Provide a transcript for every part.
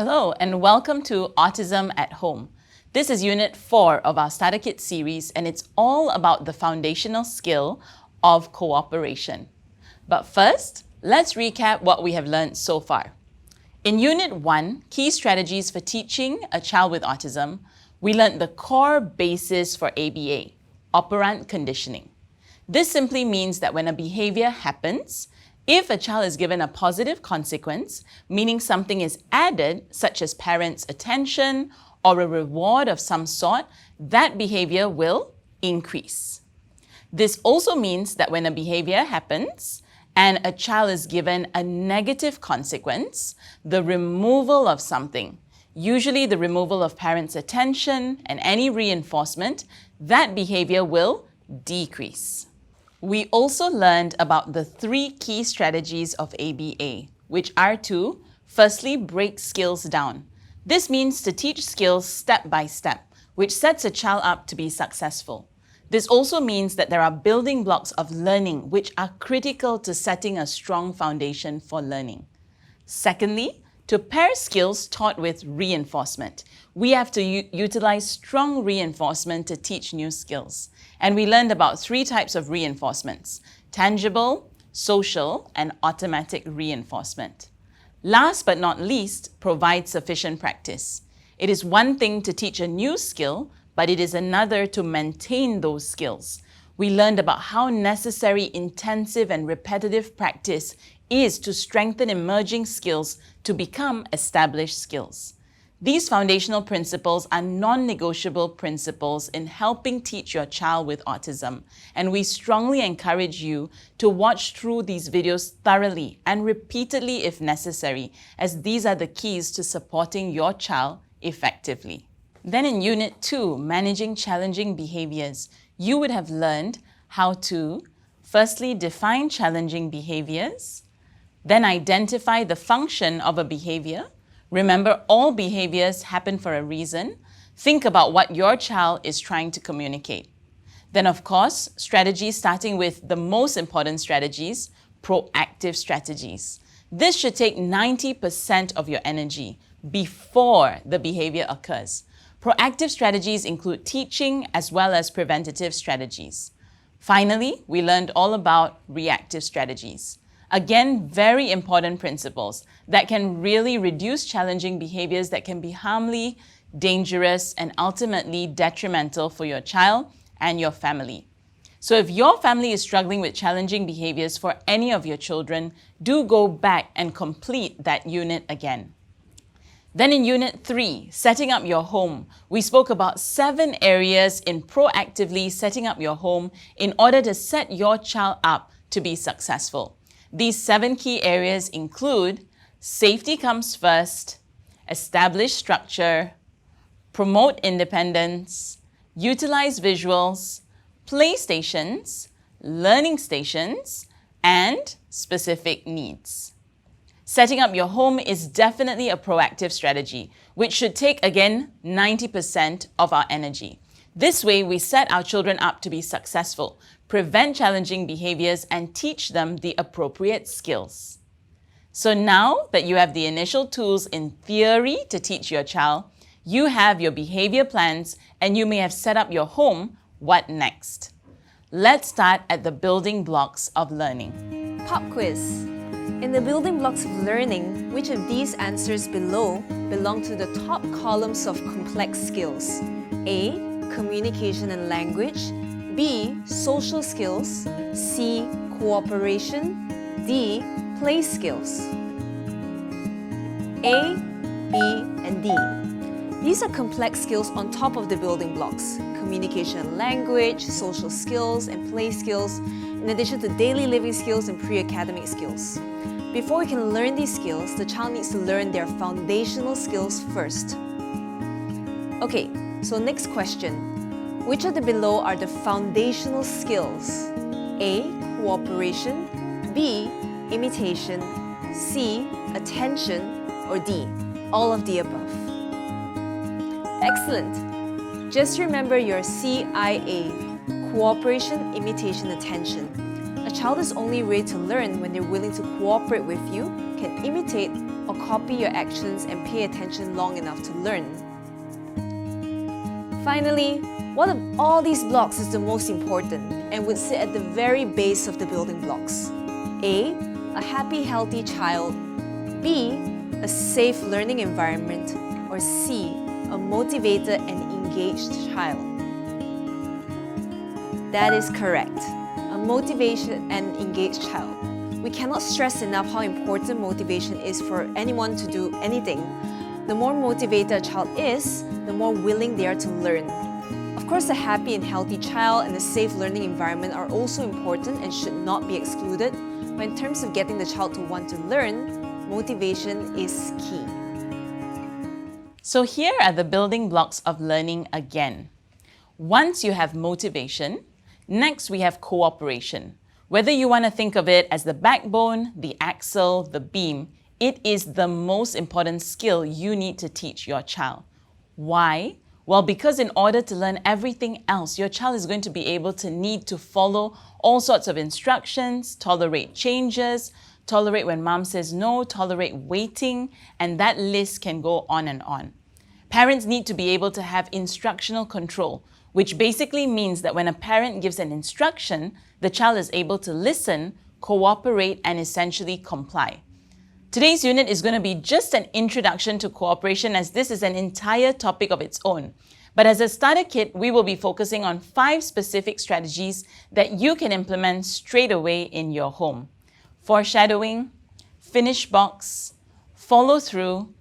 Hello and welcome to Autism at Home. This is Unit 4 of our Starter Kit series and it's all about the foundational skill of cooperation. But first, let's recap what we have learned so far. In Unit 1, Key Strategies for Teaching a Child with Autism, we learned the core basis for ABA, operant conditioning. This simply means that when a behavior happens, if a child is given a positive consequence, meaning something is added, such as parents' attention or a reward of some sort, that behavior will increase. This also means that when a behavior happens and a child is given a negative consequence, the removal of something, usually the removal of parents' attention and any reinforcement, that behavior will decrease. We also learned about the 3 key strategies of ABA, which are to, firstly, break skills down. This means to teach skills step by step, which sets a child up to be successful. This also means that there are building blocks of learning which are critical to setting a strong foundation for learning. Secondly, to pair skills taught with reinforcement. We have to utilize strong reinforcement to teach new skills. And we learned about 3 types of reinforcements: tangible, social, and automatic reinforcement. Last but not least, provide sufficient practice. It is one thing to teach a new skill, but it is another to maintain those skills. We learned about how necessary intensive and repetitive practice is to strengthen emerging skills to become established skills. These foundational principles are non-negotiable principles in helping teach your child with autism, and we strongly encourage you to watch through these videos thoroughly and repeatedly if necessary, as these are the keys to supporting your child effectively. Then in Unit 2, Managing Challenging Behaviors, you would have learned how to, firstly, define challenging behaviors, then identify the function of a behavior. Remember, all behaviors happen for a reason. Think about what your child is trying to communicate. Then, of course, strategies, starting with the most important strategies, proactive strategies. This should take 90% of your energy before the behavior occurs. Proactive strategies include teaching as well as preventative strategies. Finally, we learned all about reactive strategies. Again, very important principles that can really reduce challenging behaviors that can be harmful, dangerous, and ultimately detrimental for your child and your family. So if your family is struggling with challenging behaviors for any of your children, do go back and complete that unit again. Then in Unit 3, Setting Up Your Home, we spoke about 7 areas in proactively setting up your home in order to set your child up to be successful. These 7 key areas include safety comes first, establish structure, promote independence, utilize visuals, play stations, learning stations, and specific needs. Setting up your home is definitely a proactive strategy, which should take, again, 90% of our energy. This way, we set our children up to be successful, prevent challenging behaviors, and teach them the appropriate skills. So now that you have the initial tools in theory to teach your child, you have your behavior plans, and you may have set up your home. What next? Let's start at the building blocks of learning. Pop quiz. In the building blocks of learning, which of these answers below belong to the top columns of complex skills? A. Communication and language. B. Social skills. C. Cooperation. D. Play skills. A, B, and D. These are complex skills on top of the building blocks: communication and language, social skills, and play skills, in addition to daily living skills and pre-academic skills. Before we can learn these skills, the child needs to learn their foundational skills first. Okay, so next question. Which of the below are the foundational skills? A. Cooperation. B. Imitation. C. Attention. Or D. All of the above. Excellent! Just remember your CIA, cooperation, imitation, attention. A child is only ready to learn when they're willing to cooperate with you, can imitate or copy your actions, and pay attention long enough to learn. Finally, what of all these blocks is the most important and would sit at the very base of the building blocks? A happy, healthy child. B, a safe learning environment. Or C, a motivated and engaged child. That is correct. A motivated and engaged child. We cannot stress enough how important motivation is for anyone to do anything. The more motivated a child is, the more willing they are to learn. Of course, a happy and healthy child and a safe learning environment are also important and should not be excluded. But in terms of getting the child to want to learn, motivation is key. So here are the building blocks of learning again. Once you have motivation, next we have cooperation. Whether you want to think of it as the backbone, the axle, the beam, it is the most important skill you need to teach your child. Why? Well, because in order to learn everything else, your child is going to be able to need to follow all sorts of instructions, tolerate changes, tolerate when mom says no, tolerate waiting, and that list can go on and on. Parents need to be able to have instructional control, which basically means that when a parent gives an instruction, the child is able to listen, cooperate, and essentially comply. Today's unit is going to be just an introduction to cooperation, as this is an entire topic of its own. But as a starter kit, we will be focusing on 5 specific strategies that you can implement straight away in your home. Foreshadowing, finish box, follow through,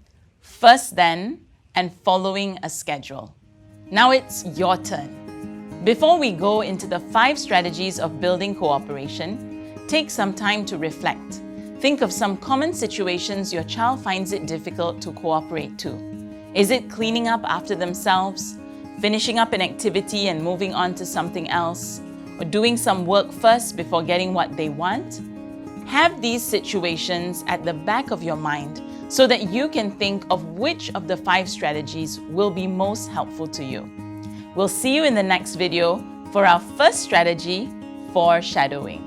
first then, and following a schedule. Now it's your turn. Before we go into the 5 strategies of building cooperation, take some time to reflect. Think of some common situations your child finds it difficult to cooperate to. Is it cleaning up after themselves, finishing up an activity and moving on to something else, or doing some work first before getting what they want? Have these situations at the back of your mind so that you can think of which of the 5 strategies will be most helpful to you. We'll see you in the next video for our first strategy, foreshadowing.